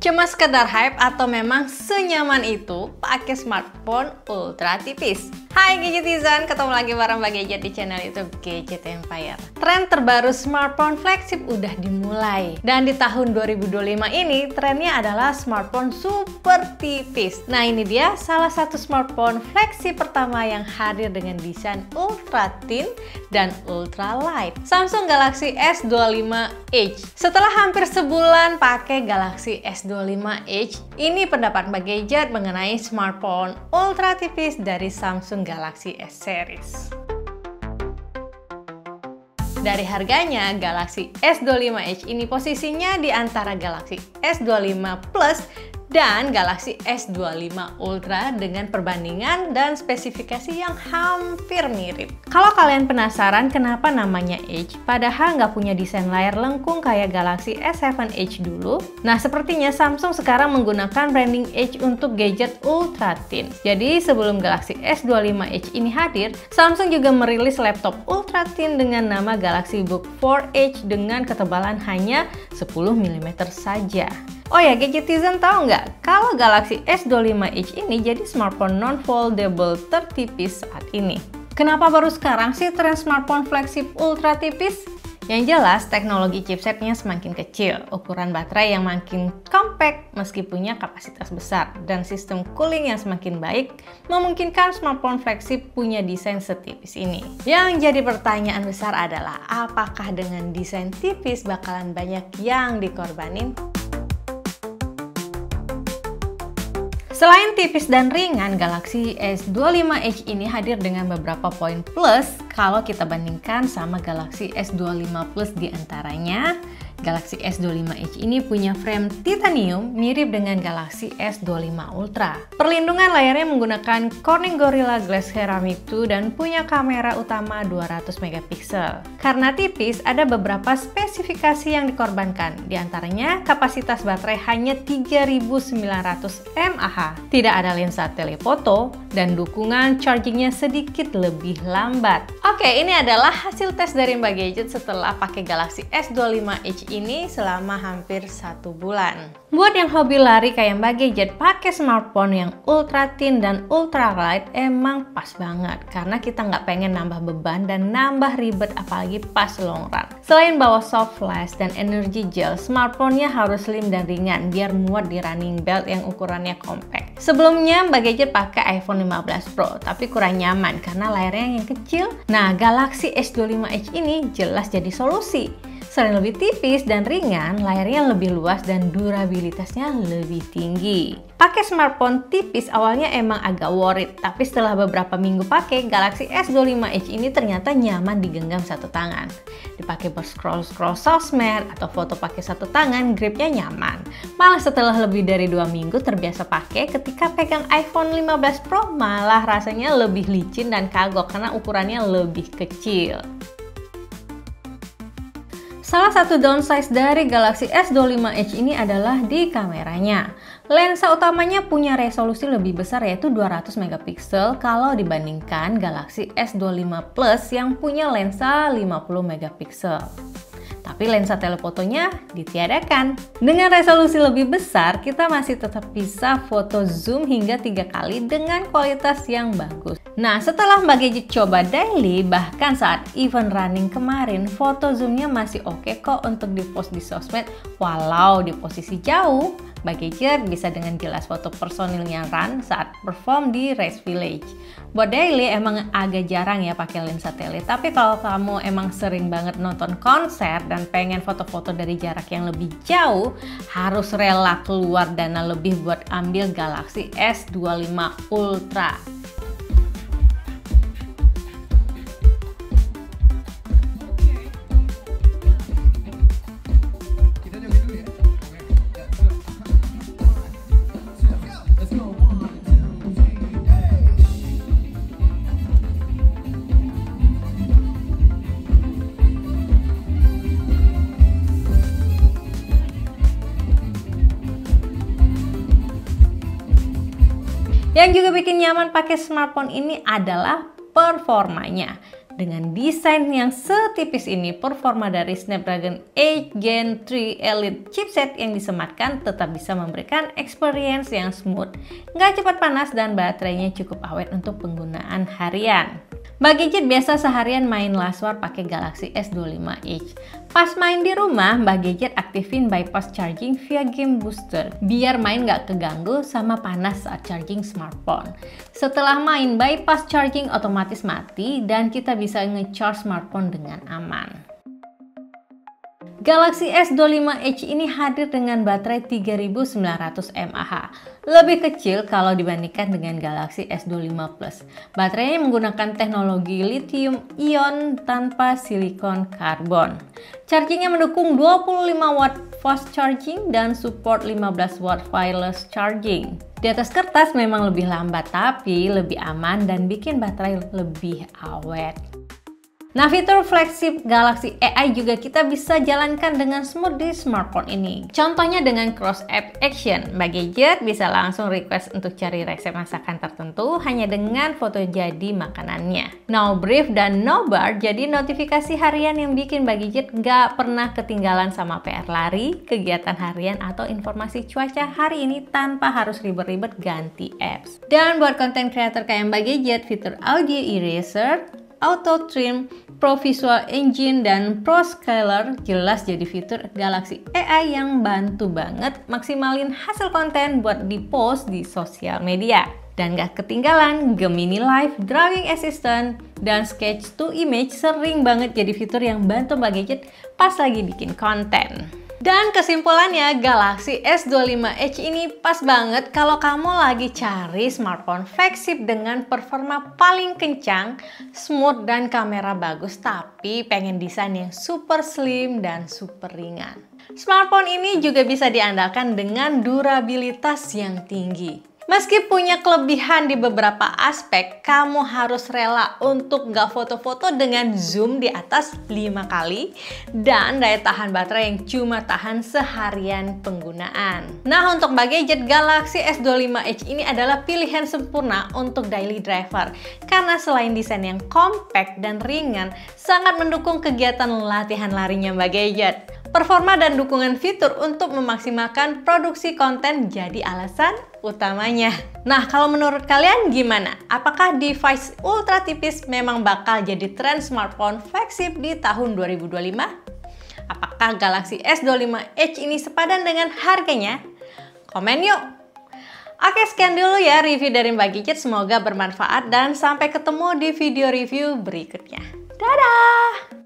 Cuma sekedar hype atau memang senyaman itu pakai smartphone ultra tipis? Hai Gadgetizen, ketemu lagi bareng Mbak Gadget di channel YouTube Gadget Empire. Tren terbaru smartphone flagship udah dimulai. Dan di tahun 2025 ini trennya adalah smartphone super tipis. Nah ini dia salah satu smartphone flagship pertama yang hadir dengan desain ultra thin dan ultra light. Samsung Galaxy S25 Edge. Setelah hampir sebulan pakai Galaxy S25 Edge, ini pendapat Mbak Gadget mengenai smartphone ultra tipis dari Samsung Galaxy S Series. Dari harganya, Galaxy S25 Edge ini posisinya di antara Galaxy S25 Plus dan Galaxy S25 Ultra dengan perbandingan dan spesifikasi yang hampir mirip. Kalau kalian penasaran kenapa namanya Edge, padahal nggak punya desain layar lengkung kayak Galaxy S7 Edge dulu, nah sepertinya Samsung sekarang menggunakan branding Edge untuk gadget ultra thin. Jadi sebelum Galaxy S25 Edge ini hadir, Samsung juga merilis laptop ultra thin dengan nama Galaxy Book 4 Edge dengan ketebalan hanya 10 mm saja. Oh ya, Gadgetizen tahu nggak kalau Galaxy S25 Edge ini jadi smartphone non-foldable tertipis saat ini? Kenapa baru sekarang sih tren smartphone flagship ultra tipis? Yang jelas, teknologi chipsetnya semakin kecil, ukuran baterai yang makin compact meski punya kapasitas besar, dan sistem cooling yang semakin baik memungkinkan smartphone flagship punya desain setipis ini. Yang jadi pertanyaan besar adalah, apakah dengan desain tipis bakalan banyak yang dikorbanin? Selain tipis dan ringan, Galaxy S25 Edge ini hadir dengan beberapa poin plus kalau kita bandingkan sama Galaxy S25 Plus. Di antaranya, Galaxy S25 Edge ini punya frame titanium mirip dengan Galaxy S25 Ultra. Perlindungan layarnya menggunakan Corning Gorilla Glass Ceramic 2 dan punya kamera utama 200 megapiksel. Karena tipis, ada beberapa spesifikasi yang dikorbankan. Di antaranya, kapasitas baterai hanya 3900 mAh. Tidak ada lensa telefoto dan dukungan chargingnya sedikit lebih lambat. Oke, ini adalah hasil tes dari Mbak Gadget setelah pakai Galaxy S25 Edge ini selama hampir 1 bulan. Buat yang hobi lari kayak Mbak Gadget, pakai smartphone yang ultra thin dan ultra light emang pas banget karena kita nggak pengen nambah beban dan nambah ribet apalagi pas long run. Selain bawa soft flash dan energy gel, smartphone-nya harus slim dan ringan biar muat di running belt yang ukurannya compact. Sebelumnya Mbak Gadget pakai iPhone 15 Pro tapi kurang nyaman karena layarnya yang kecil. Nah, Galaxy S25 Edge ini jelas jadi solusi. Selain lebih tipis dan ringan, layarnya lebih luas dan durabilitasnya lebih tinggi. Pakai smartphone tipis awalnya emang agak worried, tapi setelah beberapa minggu pakai, Galaxy S25 Edge ini ternyata nyaman digenggam satu tangan. Dipakai buat scroll-scroll sosmed atau foto pakai satu tangan, gripnya nyaman. Malah setelah lebih dari 2 minggu terbiasa pakai, ketika pegang iPhone 15 Pro malah rasanya lebih licin dan kagok karena ukurannya lebih kecil. Salah satu downsize dari Galaxy S25 Edge ini adalah di kameranya. Lensa utamanya punya resolusi lebih besar yaitu 200 megapiksel kalau dibandingkan Galaxy S25 Plus yang punya lensa 50 megapiksel. Tapi lensa telefotonya ditiadakan. Dengan resolusi lebih besar, kita masih tetap bisa foto zoom hingga 3 kali dengan kualitas yang bagus. Nah, setelah Mbak Gadget coba daily, bahkan saat event running kemarin, foto zoomnya masih oke kok untuk di-post di sosmed walau di posisi jauh. Mbak Gadget bisa dengan jelas foto personilnya run saat perform di Race Village. Buat daily emang agak jarang ya pakai lensa tele, tapi kalau kamu emang sering banget nonton konser dan pengen foto-foto dari jarak yang lebih jauh, harus rela keluar dana lebih buat ambil Galaxy S25 Ultra. Yang juga bikin nyaman pakai smartphone ini adalah performanya. Dengan desain yang setipis ini, performa dari Snapdragon 8 Gen 3 Elite chipset yang disematkan tetap bisa memberikan experience yang smooth, nggak cepat panas, dan baterainya cukup awet untuk penggunaan harian. Mbak Gadget biasa seharian main laswar pakai Galaxy S25 Edge. Pas main di rumah, Mbak Gadget aktifin bypass charging via game booster, biar main nggak keganggu sama panas saat charging smartphone. Setelah main, bypass charging otomatis mati dan kita bisa nge-charge smartphone dengan aman. Galaxy S25 Edge ini hadir dengan baterai 3900 mAh, lebih kecil kalau dibandingkan dengan Galaxy S25 Plus. Baterainya menggunakan teknologi lithium ion tanpa silikon karbon. Chargingnya mendukung 25 watt fast charging dan support 15 watt wireless charging. Di atas kertas memang lebih lambat, tapi lebih aman dan bikin baterai lebih awet. Nah, fitur flagship Galaxy AI juga kita bisa jalankan dengan smooth di smartphone ini. Contohnya dengan cross app action, Mbak Gadget bisa langsung request untuk cari resep masakan tertentu hanya dengan foto jadi makanannya. No brief dan no bar jadi notifikasi harian yang bikin Mbak Gadget gak pernah ketinggalan sama PR lari, kegiatan harian, atau informasi cuaca hari ini tanpa harus ribet-ribet ganti apps. Dan buat konten creator kayak Mbak Gadget, fitur audio eraser, Auto Trim, Pro Visual Engine, dan Pro Scaler jelas jadi fitur Galaxy AI yang bantu banget maksimalin hasil konten buat di-post di sosial media. Dan gak ketinggalan, Gemini Live, Drawing Assistant, dan Sketch to Image sering banget jadi fitur yang bantu Mbak Gadget pas lagi bikin konten. Dan kesimpulannya, Galaxy S25 Edge ini pas banget kalau kamu lagi cari smartphone flagship dengan performa paling kencang, smooth, dan kamera bagus, tapi pengen desain yang super slim dan super ringan. Smartphone ini juga bisa diandalkan dengan durabilitas yang tinggi. Meski punya kelebihan di beberapa aspek, kamu harus rela untuk nggak foto-foto dengan zoom di atas 5 kali dan daya tahan baterai yang cuma tahan seharian penggunaan. Nah, untuk Mbak Gadget, Galaxy S25 Edge ini adalah pilihan sempurna untuk daily driver karena selain desain yang compact dan ringan, sangat mendukung kegiatan latihan larinya Mbak Gadget. Performa dan dukungan fitur untuk memaksimalkan produksi konten jadi alasan utamanya. Nah, kalau menurut kalian gimana? Apakah device ultra tipis memang bakal jadi tren smartphone flagship di tahun 2025? Apakah Galaxy S25 Edge ini sepadan dengan harganya? Komen yuk! Oke, sekian dulu ya review dari Mbak Gadget. Semoga bermanfaat dan sampai ketemu di video review berikutnya. Dadah!